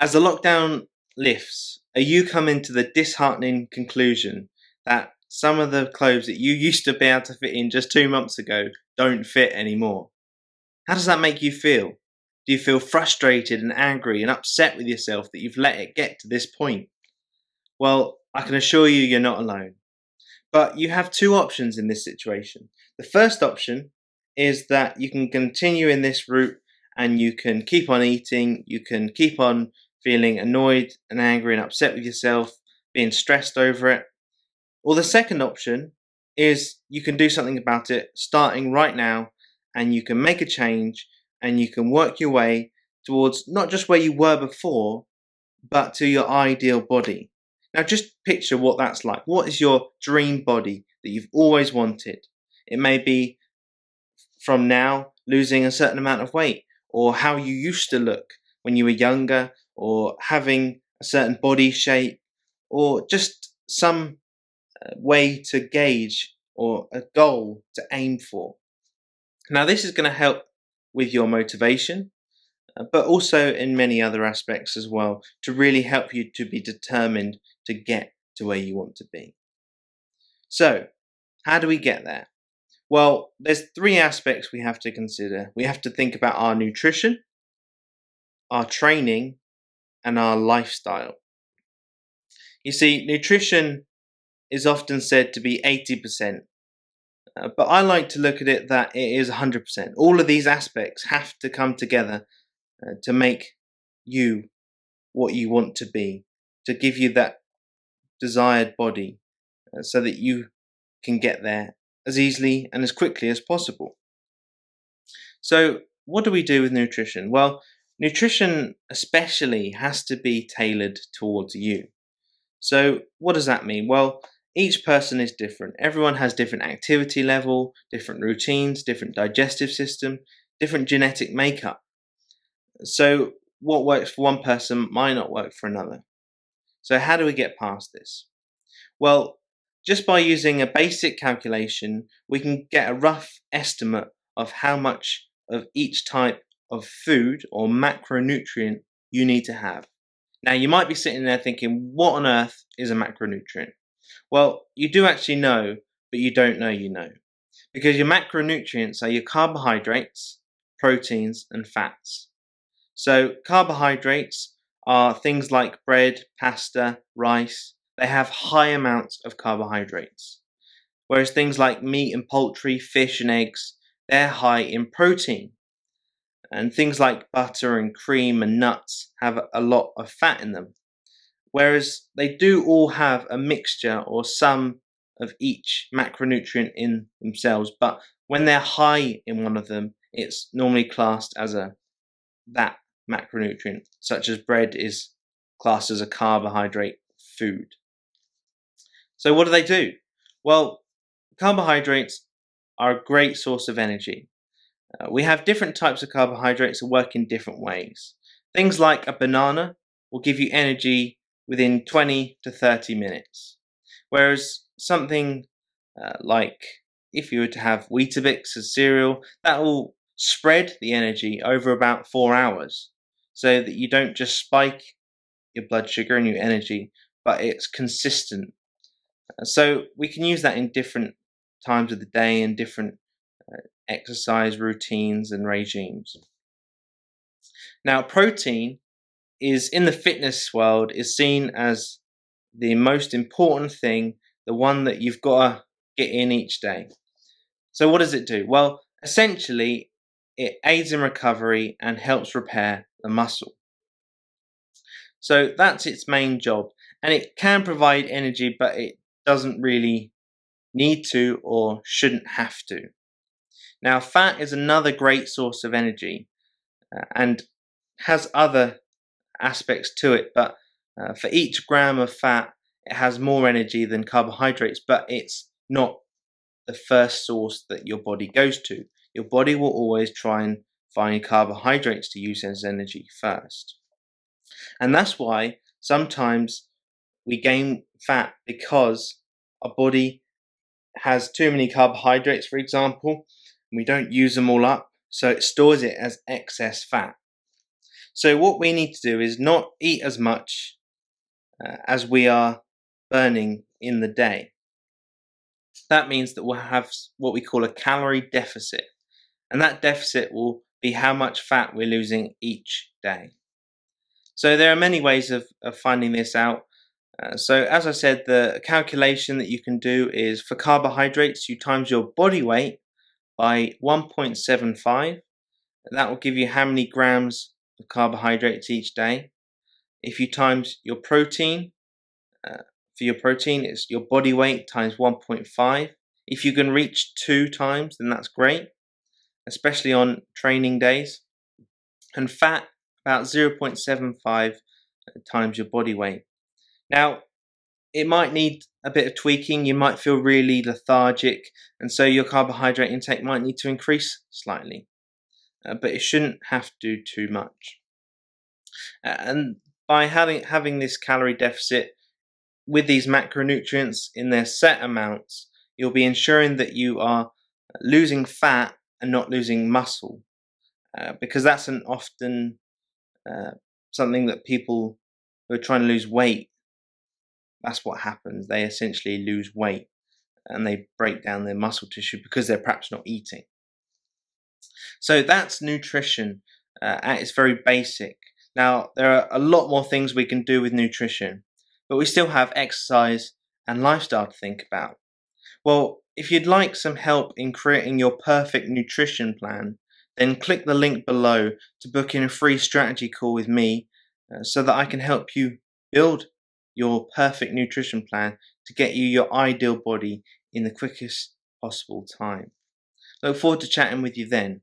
As the lockdown lifts, are you coming to the disheartening conclusion that some of the clothes that you used to be able to fit in just 2 months ago don't fit anymore? How does that make you feel? Do you feel frustrated and angry and upset with yourself that you've let it get to this point? Well, I can assure you you're not alone. But you have two options in this situation. The first option is that you can continue in this route and you can keep on eating, you can keep on feeling annoyed and angry and upset with yourself, being stressed over it. Or the second option is you can do something about it starting right now, and you can make a change and you can work your way towards not just where you were before, but to your ideal body. Now, just picture what that's like. What is your dream body that you've always wanted? It may be from now losing a certain amount of weight, or how you used to look when you were younger, or having a certain body shape, or just some way to gauge or a goal to aim for. Now, this is going to help with your motivation, but also in many other aspects as well, to really help you to be determined to get to where you want to be. So, how do we get there? Well, there's three aspects we have to consider. We have to think about our nutrition, our training, and our lifestyle. You see, nutrition is often said to be 80%, but I like to look at it that it is 100%. All of these aspects have to come together to make you what you want to be, to give you that desired body, so that you can get there as easily and as quickly as possible. So, what do we do with nutrition? Well, nutrition especially has to be tailored towards you. So, what does that mean? Well, each person is different. Everyone has different activity level, different routines, different digestive system, different genetic makeup. So, what works for one person might not work for another. So, how do we get past this? Well, just by using a basic calculation, we can get a rough estimate of how much of each type of food or macronutrient you need to have. Now, you might be sitting there thinking, what on earth is a macronutrient? Well, you do actually know, but you don't know you know. Because your macronutrients are your carbohydrates, proteins, and fats. So, carbohydrates are things like bread, pasta, rice. They have high amounts of carbohydrates. Whereas things like meat and poultry, fish and eggs, they're high in protein. And things like butter and cream and nuts have a lot of fat in them. Whereas they do all have a mixture or some of each macronutrient in themselves, but when they're high in one of them, it's normally classed as that macronutrient, such as bread is classed as a carbohydrate food. So what do they do? Well, carbohydrates are a great source of energy. We have different types of carbohydrates that work in different ways. Things like a banana will give you energy within 20 to 30 minutes, whereas something like if you were to have Weetabix as cereal, that will spread the energy over about 4 hours, so that you don't just spike your blood sugar and your energy, but it's consistent. So we can use that in different times of the day and different exercise routines and regimes. Now, protein is in the fitness world is seen as the most important thing, the one that you've got to get in each day. So what does it do? Well, essentially, it aids in recovery and helps repair the muscle. So that's its main job, and it can provide energy, but it doesn't really need to or shouldn't have to. Now, fat is another great source of energy and has other aspects to it, but for each gram of fat, it has more energy than carbohydrates, but it's not the first source that your body goes to. Your body will always try and find carbohydrates to use as energy first. And that's why sometimes we gain fat because our body has too many carbohydrates, for example, and we don't use them all up, so it stores it as excess fat. So what we need to do is not eat as much as we are burning in the day. That means that we'll have what we call a calorie deficit, and that deficit will be how much fat we're losing each day. So there are many ways of finding this out. So as I said, the calculation that you can do is for carbohydrates, you times your body weight by 1.75. That will give you how many grams of carbohydrates each day. If you times your protein, for your protein, it's your body weight times 1.5. If you can reach 2 times, then that's great, especially on training days. And fat, about 0.75 times your body weight. Now, it might need a bit of tweaking. You might feel really lethargic, and so your carbohydrate intake might need to increase slightly. But it shouldn't have to do too much. And by having this calorie deficit with these macronutrients in their set amounts, you'll be ensuring that you are losing fat and not losing muscle, because that's an often something that people who are trying to lose weight, that's what happens. They essentially lose weight and they break down their muscle tissue because they're perhaps not eating. So that's nutrition at its very basic. Now, there are a lot more things we can do with nutrition, but we still have exercise and lifestyle to think about. Well, if you'd like some help in creating your perfect nutrition plan, then click the link below to book in a free strategy call with me so that I can help you build your perfect nutrition plan to get you your ideal body in the quickest possible time. Look forward to chatting with you then.